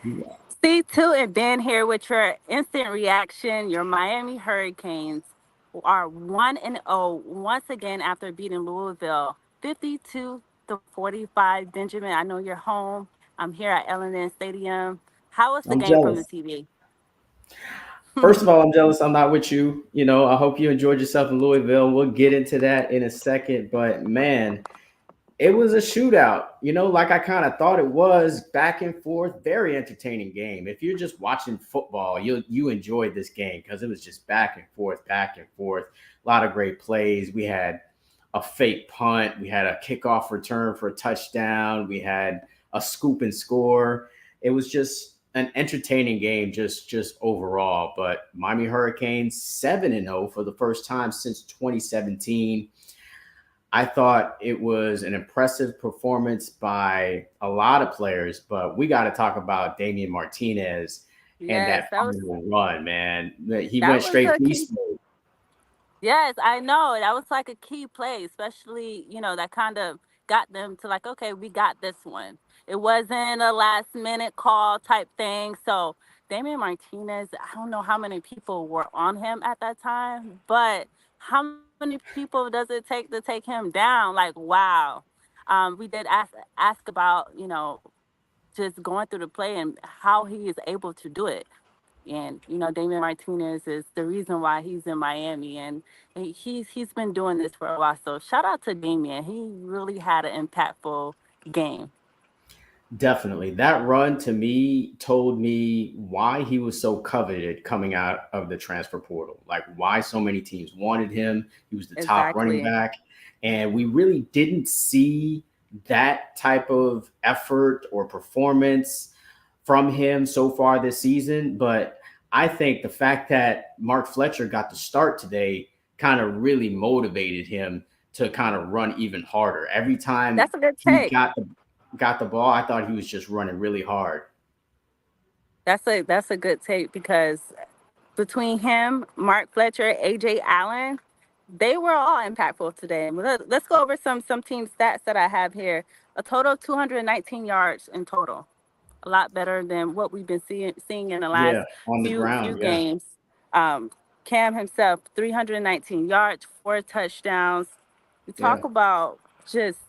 Yeah. C2 and Ben here with your instant reaction. Your Miami Hurricanes are 1-0 once again after beating Louisville 52-45. Benjamin, I know you're home. I'm here at L&N Stadium. How was the I'm game from the jealous. TV? First of all, I'm jealous I'm not with you. I hope you enjoyed yourself in Louisville. We'll get into that in a second. But man, it was a shootout, like I kind of thought it was, back and forth, very entertaining game. If you're just watching football, you enjoyed this game because it was just back and forth, back and forth. A lot of great plays. We had a fake punt, we had a kickoff return for a touchdown, we had a scoop and score. It was just an entertaining game, just overall. But Miami Hurricanes 7-0 for the first time since 2017. I thought it was an impressive performance by a lot of players, but we got to talk about Damian Martinez and Yes, that final run, man. He that went was straight a key. beast mode. Yes, I know. That was like a key play, especially, that kind of got them to like, okay, we got this one. It wasn't a last minute call type thing. So Damian Martinez, I don't know how many people were on him at that time, but how many people does it take to take him down? Like, wow. We did ask about, just going through the play and how he is able to do it. And Damian Martinez is the reason why he's in Miami, and he's been doing this for a while. So shout out to Damian. He really had an impactful game. Definitely. That run to me told me why he was so coveted coming out of the transfer portal. Like why so many teams wanted him. He was the top running Exactly. back. And we really didn't see that type of effort or performance from him so far this season. But I think the fact that Mark Fletcher got the start today kind of really motivated him to kind of run even harder. Every time That's a good he take. got the ball, I thought he was just running really hard. That's a good take because between him, Mark Fletcher, AJ Allen, they were all impactful today. Let's go over some team stats that I have here. A total of 219 yards in total. A lot better than what we've been seeing in the last Yeah, on the few ground. Yeah, games. Um, Cam himself, 319 yards, 4 touchdowns. We yeah, talk about just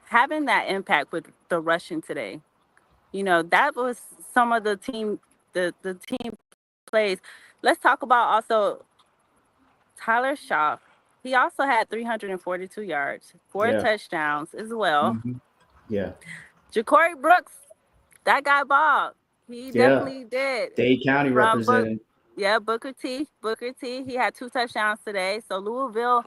having that impact with the rushing today. That was some of the team plays. Let's talk about also Tyler Shaw. He also had 342 yards, four yeah, touchdowns as well. hmm yeah, Ja'Cory Brooks, that guy balled. He yeah. definitely did. Dade County From representing. yeah, Booker T. He had 2 touchdowns today. So Louisville,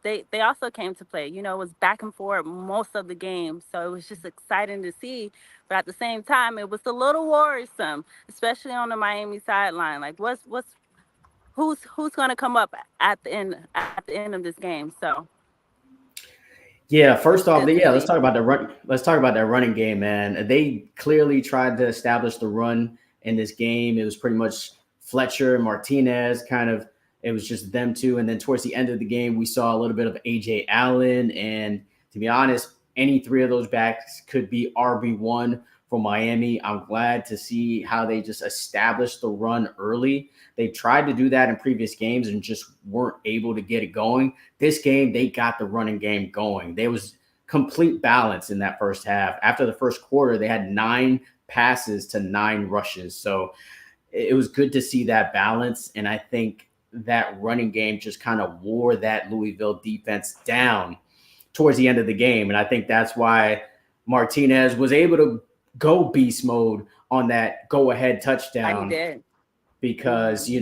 they also came to play. It was back and forth most of the game. So it was just exciting to see. But at the same time, it was a little worrisome, especially on the Miami sideline. Like, who's going to come up at the end of this game? So Yeah, it was first off, good to yeah, let's see. talk about the run. Let's talk about that running game, man. They clearly tried to establish the run in this game. It was pretty much Fletcher, Martinez, kind of. It was just them two, and then towards the end of the game, we saw a little bit of AJ Allen. And to be honest, any three of those backs could be RB1 for Miami. I'm glad to see how they just established the run early. They tried to do that in previous games and just weren't able to get it going. This game, they got the running game going. There was complete balance in that first half. After the first quarter, they had 9 passes to 9 rushes. So it was good to see that balance. And I think that running game just kind of wore that Louisville defense down towards the end of the game. And I think that's why Martinez was able to go beast mode on that go ahead Yeah, he touchdown did. because Hmm.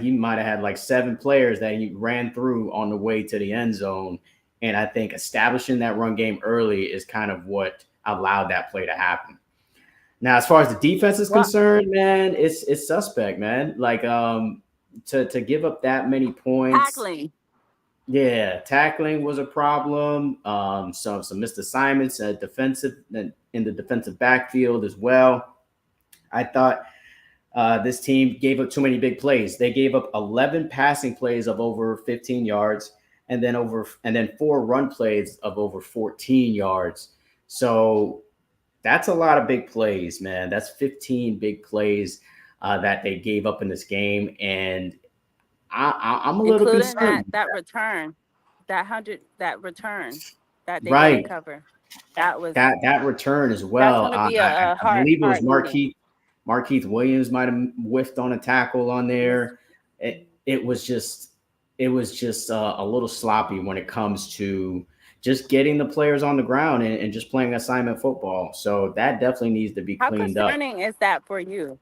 he might have had like 7 players that he ran through on the way to the end zone, and I think establishing that run game early is kind of what allowed that play to happen. Now, as far as the defense is Well, concerned, man, it's suspect, man. Like to give up that many points. tackling. Yeah, tackling was a problem. Some missed assignments at defensive in the defensive backfield as well. I thought this team gave up too many big plays. They gave up 11 passing plays of over 15 yards, and then 4 run plays of over 14 yards. So that's a lot of big plays, man. That's 15 big plays that they gave up in this game, and I'm a little including that concerned. that return, that return that they didn't Right, cover. That was that return as that's well. going to be a I believe it was hard meeting. Markeith Williams might have whiffed on a tackle on there. It was just a little sloppy when it comes to just getting the players on the ground and just playing assignment football. So that definitely needs to be How cleaned up. concerning is that for you?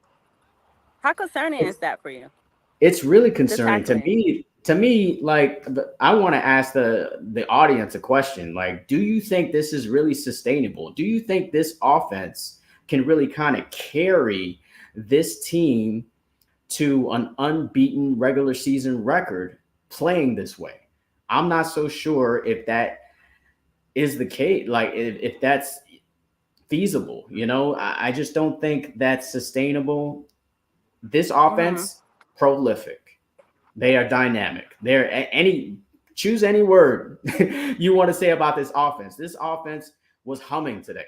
How concerning is It's that for you? it's really The concerning to tackling. me. To me, like I want to ask the audience a question. Like, do you think this is really sustainable? Do you think this offense can really kind of carry this team to an unbeaten regular season record playing this way? I'm not so sure if that is the case. Like, if that's feasible, I just don't think that's sustainable. This Hmm. offense, prolific. They are dynamic. They're any choose any word you want to say about this offense. This offense was humming today,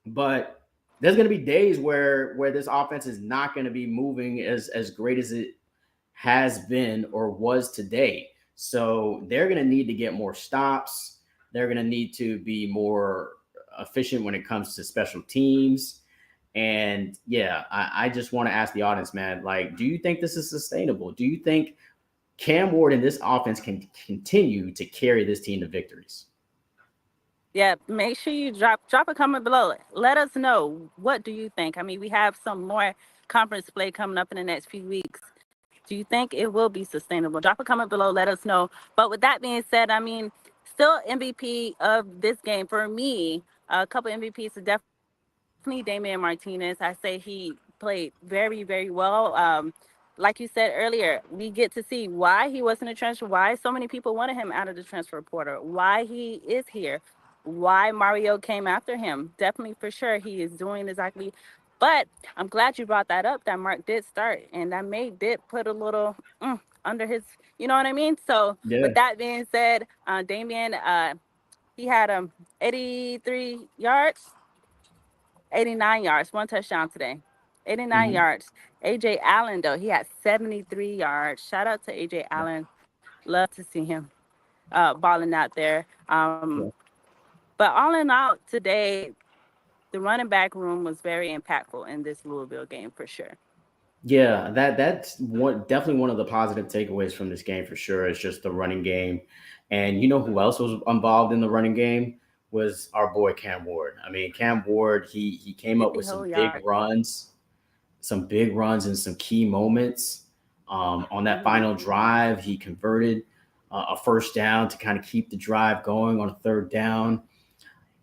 but there's going to be days where this offense is not going to be moving as great as it has been or was today. So they're going to need to get more stops. They're going to need to be more efficient when it comes to special teams. And yeah, I just want to ask the audience, man, like, do you think this is sustainable? Do you think Cam Ward and this offense can continue to carry this team to victories? Yeah, make sure you drop a comment below. Let us know, what do you think. I mean, we have some more conference play coming up in the next few weeks. Do you think it will be sustainable? Drop a comment below. Let us know. But with that being said, I mean, still MVP of this game for me. A couple MVPs are definitely Damian Martinez. I say he played very, very well. Like you said earlier, we get to see why he wasn't a transfer, why so many people wanted him out of the transfer portal, why he is here, why Mario came after him. Definitely, for sure, he is doing exactly. But I'm glad you brought that up. That Mark did start, and that may did put a little under his. You know what I mean? So Yeah. with that being said, Damian, he had 83 yards, 89 yards, one touchdown today. 89 Hmm. yards. AJ Allen, though, he had 73 yards. Shout out to AJ Allen. Love to see him balling out there. Yeah. But all in all, today, the running back room was very impactful in this Louisville game for sure. Yeah, that's definitely one of the positive takeaways from this game for sure. Is just the running game, and you know who else was involved in the running game was our boy Cam Ward. I mean, Cam Ward, he came up 50 with whole yards. some big runs in some key moments. On that Hmm. final drive, he converted a first down to kind of keep the drive going on a third down.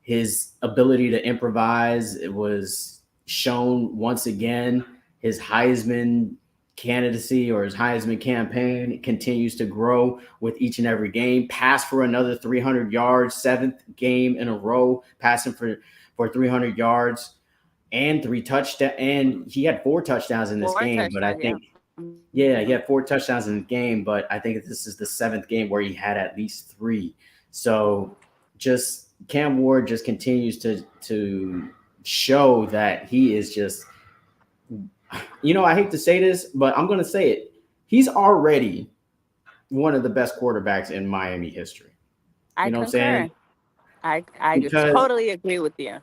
His ability to improvise, it was shown once again. His Heisman candidacy or his Heisman campaign continues to grow with each and every game. Passed for another 300 yards, seventh game in a row, passing for 300 yards and three touchdowns. And he had four touchdowns in this Four game. But I touchdowns, yeah. think, Hmm. yeah, he had four touchdowns in the game. But I think this is the seventh game where he had at least three. So just Cam Ward just continues to show that he is just, I hate to say this, but I'm going to say it. He's already one of the best quarterbacks in Miami history. I You know what I'm saying? concur. I Because totally agree with you.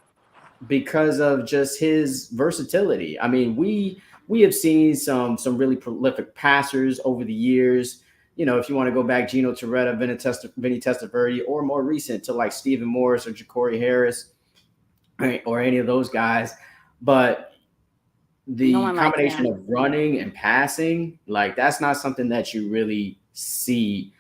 because of just his versatility. I mean, we have seen some really prolific passers over the years. If you want to go back, Gino Torretta, Vinny Testaverde, or more recent to like Stephen Morris or Ja'Cory Harris, right, or any of those guys. But No the one like combination him. of running and passing, like that's not something that you really see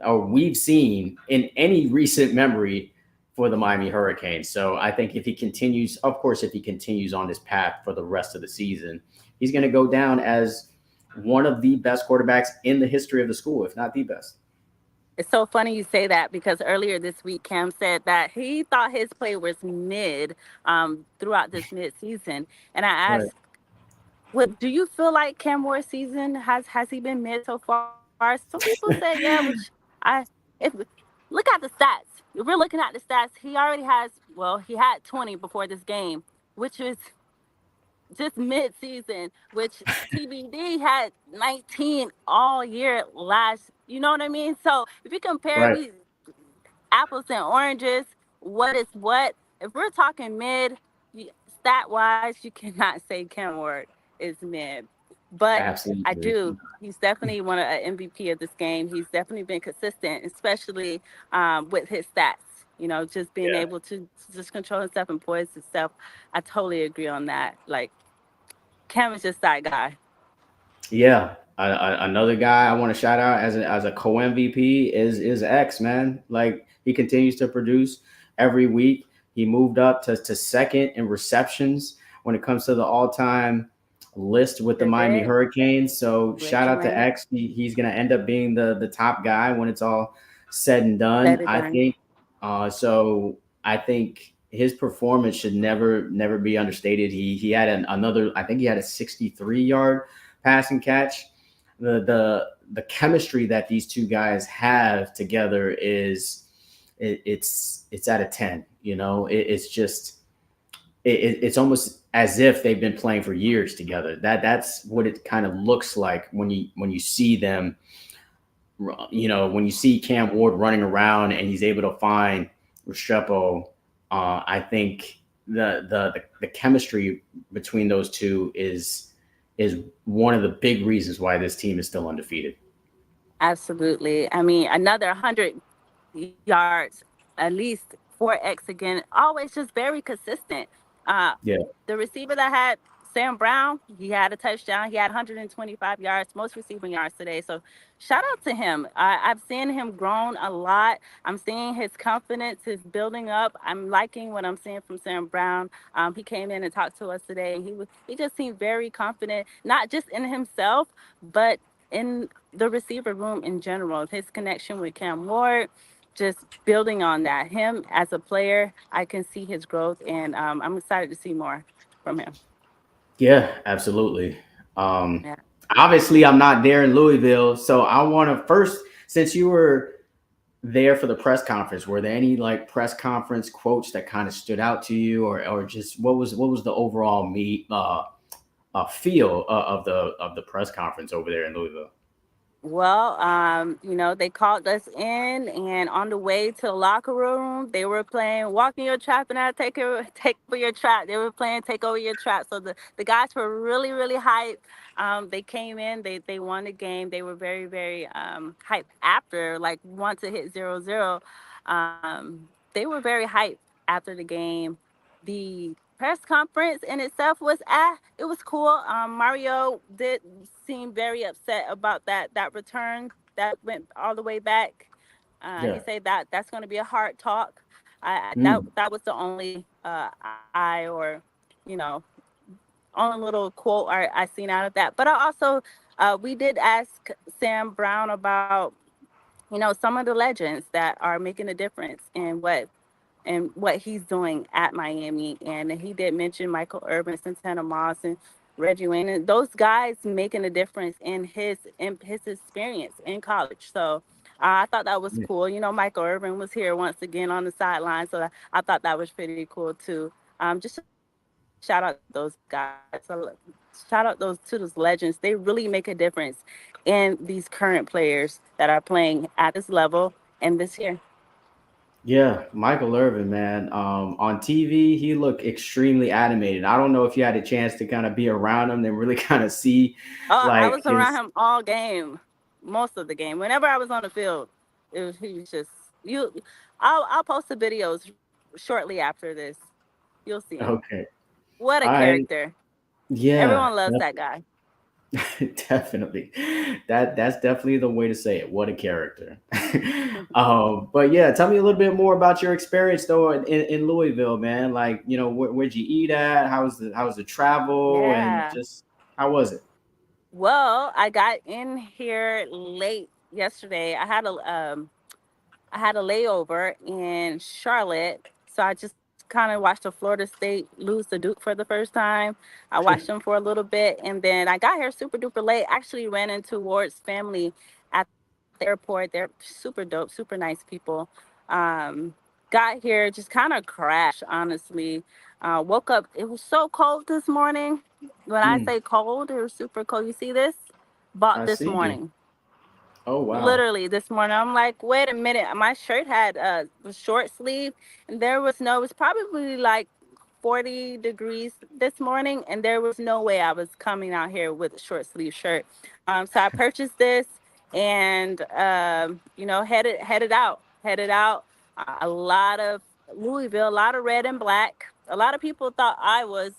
or we've seen in any recent memory for the Miami Hurricanes. So I think if he continues, of course, if he continues on this path for the rest of the season, he's going to go down as one of the best quarterbacks in the history of the school, if not the best. It's so funny you say that because earlier this week, Cam said that he thought his play was mid throughout this mid season. And I Right. asked, what do you feel like Cam Moore's season has he been mid so far? Some people said yeah, which I if look at the stats. If we're looking at the stats, he already has, well, he had 20 before this game. which was just mid-season, which TBD had 19 all year last. You know what I mean? So if you compare Right. these apples and oranges, what is what? If we're talking mid, stat wise, you cannot say Cam Ward is mid. But I Absolutely. do. He's definitely one of an MVP of this game. He's definitely been consistent, especially with his stats. Just being Yeah. able to just control himself and poise himself. I totally agree on that. Like Cam is just that guy. Yeah, another guy I want to shout out as a co MVP is X, man. Like he continues to produce every week. He moved up to second in receptions when it comes to the all time list with the Sure Miami did. Hurricanes. So shout out to Richmond, X. He's gonna end up being the top guy when it's all said and done. said it I done. think. So I think his performance should never be understated. He had another. I think he had a 63-yard pass and catch. The chemistry that these two guys have together it's at a 10. It's just it's almost as if they've been playing for years together. That's what it kind of looks like when you see them. When you see Cam Ward running around and he's able to find Restrepo, I think the chemistry between those two is one of the big reasons why this team is still undefeated. Absolutely. I mean, another 100 yards, at least 4x again. Always just very consistent. Uh, Yeah, the receiver that had Sam Brown, he had a touchdown. He had 125 yards, most receiving yards today. So shout out to him. I've seen him grown a lot. I'm seeing his confidence is building up. I'm liking what I'm seeing from Sam Brown. He came in and talked to us today, and he just seemed very confident, not just in himself, but in the receiver room in general. His connection with Cam Ward, just building on that. Him as a player, I can see his growth, and I'm excited to see more from him. yeah, absolutely. Um, Yeah. Obviously, I'm not there in Louisville, so I want to first, since you were there for the press conference, were there any like press conference quotes that kind of stood out to you, or just what was the overall feel of the press conference over there in Louisville? Well, they called us in, and on the way to the locker room, they were playing "Walk in Your Trap" and I take over your trap. They were playing "Take Over Your Trap." So the guys were really really hyped. They came in, they won the game. They were very very hyped after, like once it hit 0-0. They were very hyped after the game. The press conference in itself was it was cool. Mario did seem very upset about that return that went all the way back. He Yeah. said that's going to be a hard talk. That Mm, that was the only I or you know only little quote I seen out of that. But I also we did ask Sam Brown about some of the legends that are making a difference in what he's doing at Miami. And he did mention Michael Irvin, Santana Moss, and Reggie Wayne. And those guys making a difference in his experience in college. So I thought that was yeah. cool. Michael Irvin was here once again on the sideline, so I thought that was pretty cool too. Just shout out those guys. So shout out those to those legends. They really make a difference in these current players that are playing at this level and this year. Yeah, Michael Irvin, man. On TV, he looked extremely animated. I don't know if you had a chance to kind of be around him and really kind of see, Oh, I like was around his. him all game, most of the game. Whenever I was on the field, he was just you. I'll post the videos shortly after this. You'll see him. Okay, What a all right, character! yeah, Everyone loves that guy. definitely. That's definitely the way to say it. What a character. But yeah, tell me a little bit more about your experience though in Louisville, man. Like, where'd you eat at? How's the travel and Yeah. just how was it? Well, I got in here late yesterday. I had a layover in Charlotte, so I just kind of watched the Florida State lose to Duke for the first time. I watched them for a little bit, and then I got here super duper late. Actually, ran into Ward's family at the airport. They're super dope, super nice people. Um, got here, just kind of crashed, honestly. Woke up, it was so cold this morning. When I Mm, say cold, it was super cold. You see this? Bought I this see. morning. Oh wow. Literally this morning. I'm like, wait a minute. My shirt had was short sleeve, and there was no. It was probably like 40 degrees this morning, and there was no way I was coming out here with a short sleeve shirt. So I purchased this, and headed out. A lot of Louisville, a lot of red and black. A lot of people thought I was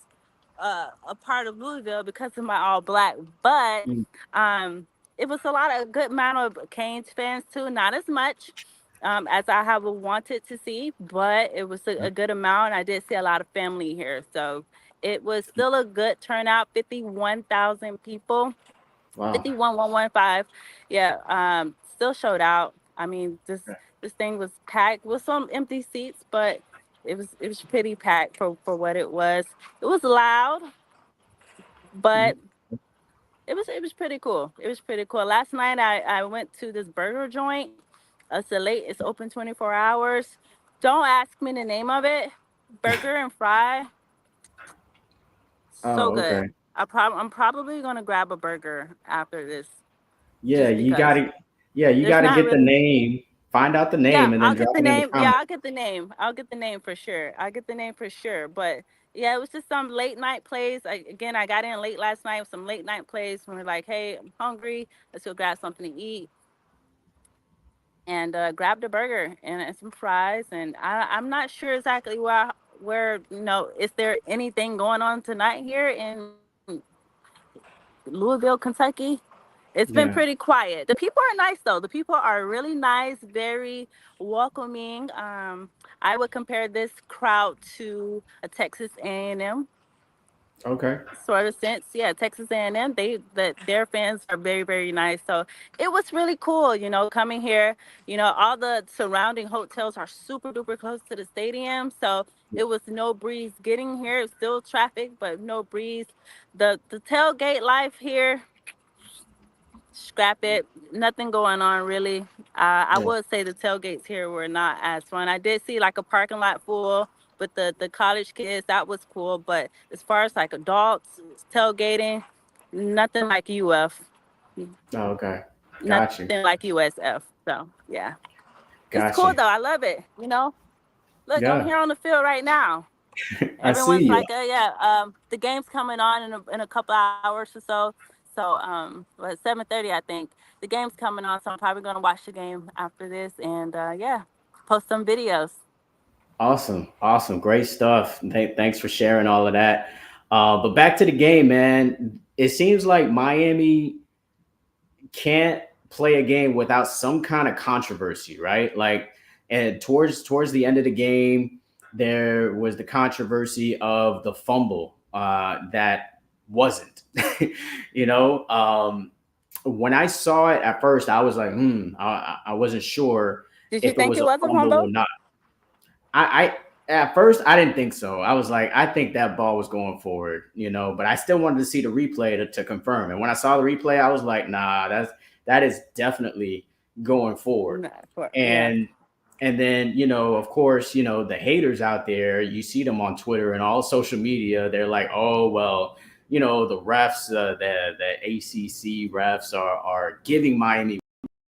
a part of Louisville because of my all black, but Mm, um, it was a lot of good amount of Canes fans too. Not as much as I have wanted to see, but it was a good amount. I did see a lot of family here, so it was still a good turnout. 51,000 people, wow. 51,115. Yeah, still showed out. I mean, this thing was packed with some empty seats, but it was pretty packed for what it was. It was loud, Mhm. but it was pretty cool. It was pretty cool. Last night I went to this burger joint. It's a late. It's open 24 hours. Don't ask me the name of it. Burger and fry. So Oh, good. okay. I'm probably gonna grab a burger after this, Yeah, just you because. gotta yeah, you There's gotta not get the really. name, find out the Yeah, name, and then I'll get drop the it in the name. Yeah, comments. I'll get the name. I'll get the name for sure. I'll get the name for sure. But yeah, it was just some late night plays. Again, I got in late last night with some late night plays. When we're like, hey, I'm hungry. Let's go grab something to eat, and grabbed a burger and some fries. And I'm not sure exactly where is there anything going on tonight here in Louisville, Kentucky? It's been pretty Yeah. quiet. The people are nice though. The people are really nice, very welcoming. I would compare this crowd to a Texas A&M Okay. sort of sense. Yeah, Texas A&M. Their fans are very very nice. So it was really cool. Coming here. All the surrounding hotels are super duper close to the stadium. So it was no breeze getting here. It was still traffic, but no breeze. The tailgate life here, scrap it. Nothing going on really. I Yeah. would say the tailgates here were not as fun. I did see like a parking lot full with the college kids. That was cool. But as far as like adults tailgating, nothing like UF. Oh, okay. Got Nothing you. like USF. So yeah, it's cool Got though. you. I love it. Look, I'm Yeah. here on the field right now. I see Everyone's you. like, yeah, the game's coming on in a couple hours or so. So, at 7:30, I think the game's coming on. So I'm probably gonna watch the game after this, and yeah, post some videos. Awesome. Awesome. Great stuff. Thanks for sharing all of that. But back to the game, man. It seems like Miami can't play a game without some kind of controversy, right? Like, and towards the end of the game, there was the controversy of the fumble that wasn't. you know, when I saw it at first, I was like, I wasn't sure Did you if it think was it a was a fumble or fumble? not. I at first I didn't think so. I was like, I think that ball was going forward, but I still wanted to see the replay to confirm. And when I saw the replay, I was like, nah, that is definitely going forward. No, yeah. And then, of course, the haters out there, you see them on Twitter and all social media, they're like, oh well, the refs, the ACC refs are giving Miami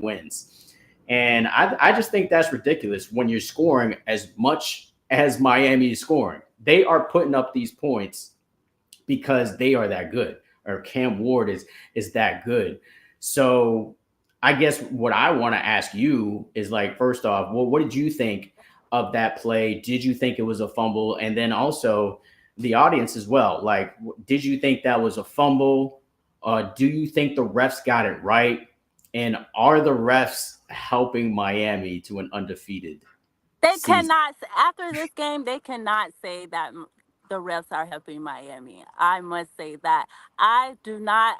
wins. And I just think that's ridiculous when you're scoring as much as Miami is scoring. They are putting up these points because they are that good, or Cam Ward is that good. So I guess what I want to ask you is, like, first off, well, what did you think of that play? Did you think it was a fumble? And then also the audience as well. Like, did you think that was a fumble? Do you think the refs got it right? And are the refs helping Miami to an undefeated They season? cannot, after this game, they cannot say that the refs are helping Miami. I must say that. I do not,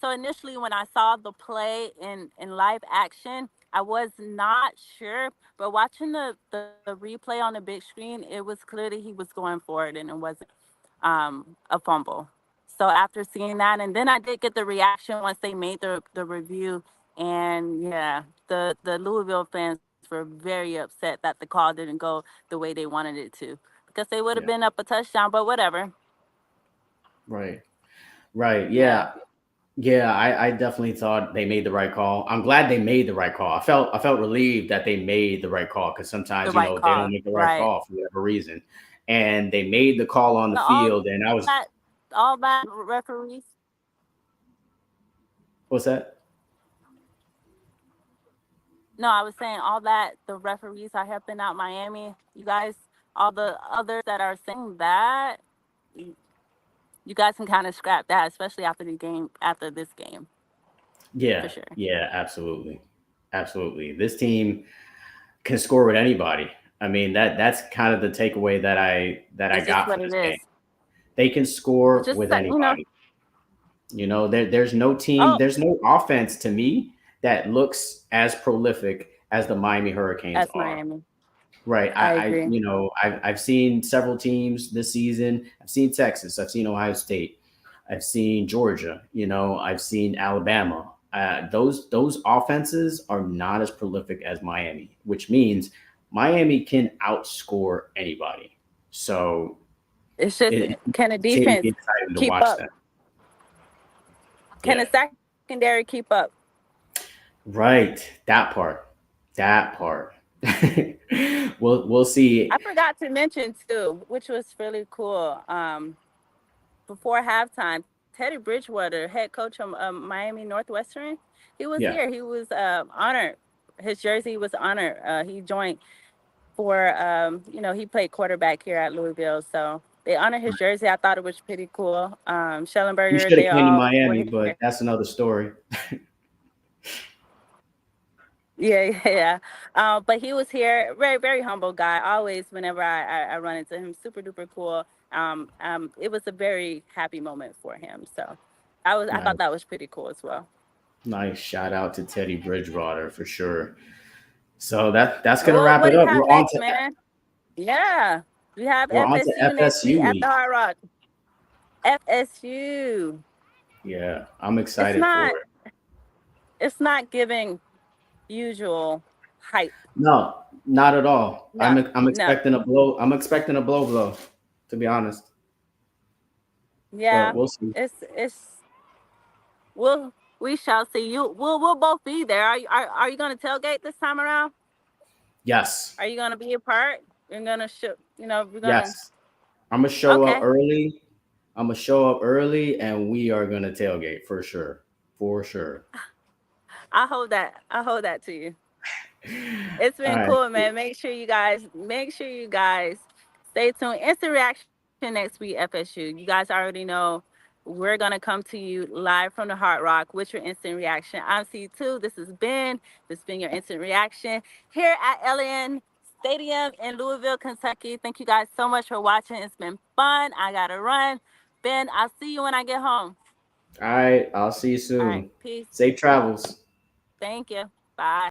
so initially when I saw the play in live action, I was not sure, but watching the replay on the big screen, it was clearly he was going for it and it wasn't a fumble. So after seeing that, and then I did get the reaction once they made the review, and yeah, the Louisville fans were were very upset that the call didn't go the way they wanted it to, because they would have Yeah. been up a touchdown. But whatever. Right. Right. Yeah, Yeah. Yeah, I definitely thought they made the right call. I'm glad they made the right call. I felt relieved that they made the right call because the sometimes right they don't call. make the right Right. call for whatever reason, and they made the call on the No, all field. And I was, that, all that referees. what's that? No, I was saying all that the referees are helping out Miami. You guys, all the others that are saying that, you you guys can kind of scrap that, especially after the game, after this game, for Yeah, sure. yeah, absolutely, absolutely. This team can score with anybody. I mean that's kind of the takeaway that I It's just got what from it this game. is. They can It's score just with that, anybody. There's no team, oh, there's no offense to me that looks as prolific as the Miami Hurricanes that's are. Miami. Right. I I agree. I've seen several teams this season. I've seen Texas. I've seen Ohio State. I've seen Georgia. I've seen Alabama. Those offenses are not as prolific as Miami, which means Miami can outscore anybody. So It's just, it can the continue to defense be exciting to keep watch up? them. Can Yeah. the secondary keep up? Right. That part. That part. We'll see. I forgot to mention too, which was really cool. Before halftime, Teddy Bridgewater, head coach of Miami Northwestern, he was Yeah. here. He was honored. His jersey was honored. He joined for, he played quarterback here at Louisville. So they honored his jersey. I thought it was pretty cool. You Schellenberger, should have they came to all were Miami, here. but that's another story. Yeah, yeah, yeah. But he was here, very, very humble guy. Always, whenever I run into him, super duper cool. It was a very happy moment for him. So I Nice, thought that was pretty cool as well. nice shout out to Teddy Bridgewater for sure. So that's gonna Well, wrap what it do you up. have next, man? Yeah, we have We're on to FSU next week FSU at the week. Hard Rock. FSU. Yeah, I'm It's excited for not. it. It's not giving usual hype. No, not at all. No, I'm no. expecting a blow. I'm expecting a blow, to be honest. But Yeah, we'll see. it's. We shall see. We'll both be there. Are you going to tailgate this time around? Yes, Are you going to be a part? You're going to show. We're going to. yes. I'm gonna show up Okay. early. I'm gonna show up early, and we are gonna tailgate for sure. For sure. I hold that to you. It's All been right. cool, man. Make sure you guys stay tuned. Instant reaction next week, FSU. You guys already know we're gonna come to you live from the Hard Rock with your instant reaction. I'm C2. This has been your instant reaction here at LN Stadium in Louisville, Kentucky. Thank you guys so much for watching. It's been fun. I gotta run. Ben, I'll see you when I get home. All right. I'll see you All right, soon. peace. Safe travels. Thank you. Bye.